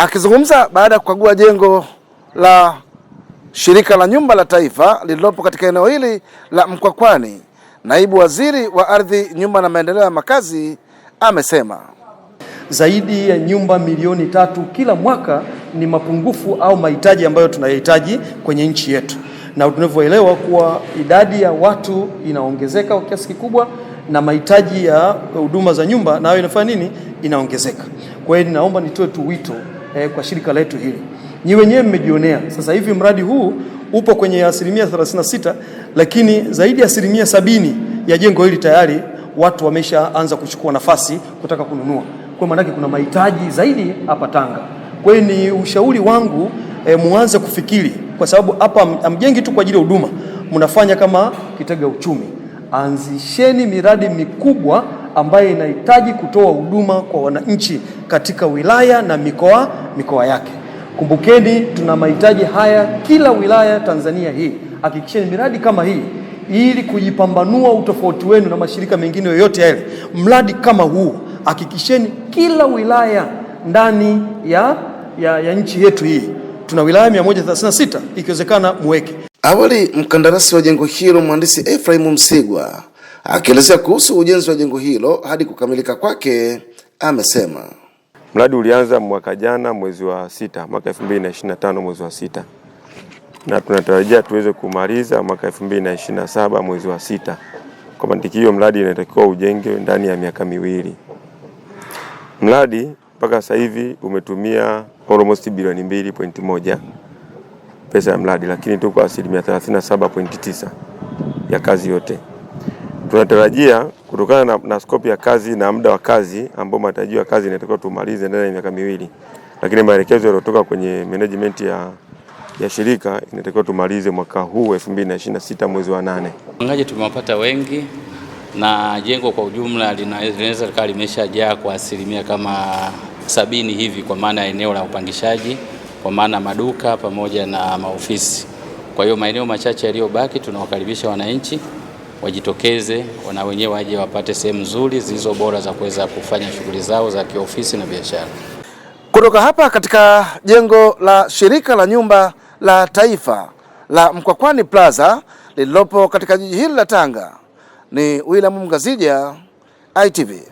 Akizungumza baada ya kukagua jengo la Shirika la Nyumba la Taifa lililopo katika eneo hili la Mkwakwani, Naibu Waziri wa Ardhi, Nyumba na Maendeleo ya Makazi amesema zaidi ya nyumba milioni 3 kila mwaka ni mapungufu au mahitaji ambayo tunayahitaji kwenye nchi yetu, na tunavyoelewa kuwa idadi ya watu inaongezeka kwa kiasi kikubwa na mahitaji ya huduma za nyumba nayo inafanya nini? Inaongezeka. Kwa hiyo ninaomba nitoe tu wito kwa shirika letu hili. Nyi wenyewe mmejionea sasa hivi mradi huu upo kwenye 36%, lakini zaidi ya 70% ya jengo hili tayari watu wameshaanza kuchukua nafasi kutaka kununua. Kwa maana kuna mahitaji zaidi hapa Tanga. Kwa hiyo ni ushauri wangu muanze kufikiri, kwa sababu hapa amjengi tu kwa ajili ya huduma, mnafanya kama kitega uchumi. Anzisheni miradi mikubwa ambayo inahitaji kutoa huduma kwa wananchi katika wilaya na mikoa yake. Kumbukeni tuna mahitaji haya kila wilaya Tanzania hii. Hakikisheni miradi kama hii ili kujipambanua utofauti wenu na mashirika mengine yoyote yale. Mradi kama huu hakikisheni kila wilaya ndani ya nchi yetu hii. Tuna wilaya 136, ikiwezekana muweke. Awali mkandarasi wa jengo hilo Mhandisi Ephraim Msigwa akielezea kuhusu ujenzi wa jengo hilo hadi kukamilika kwake amesema mradi ulianza mwaka jana mwezi wa 6, mwaka 2025 mwezi wa 6. Na tunatarajia tuweze kumaliza mwaka 2027 mwezi wa 6. Kwa mantiki mradi inatakiwa ujenge ndani ya miaka 2. Mradi mpaka sasa hivi umetumia almost bilioni 2.1 pesa ya mradi, lakini tuko kwa 37.9 ya kazi yote. Tunatarajia kutokana na scope ya kazi na muda wa kazi ambao matarajio ya kazi inatakiwa tumalize ndani ya miaka 2, lakini maelekezo yaliyotoka kwenye management ya shirika inatakiwa tumalize mwaka huu 2026 mwezi wa 8. Wapangaji tumewapata wengi na jengo kwa ujumla linaweza likawa limeshajaa kwa asilimia kama 70 hivi, kwa maana eneo la upangishaji, kwa maana maduka pamoja na maofisi. Kwa hiyo maeneo machache yaliyobaki tunawakaribisha wananchi wajitokeze, wana wenyewe waje wapate sehemu nzuri zilizo bora za kuweza kufanya shughuli zao za kiofisi na biashara. Kutoka hapa katika jengo la Shirika la Nyumba la Taifa la Mkwakwani Plaza lililopo katika jiji hili la Tanga, ni William Mgazija, ITV.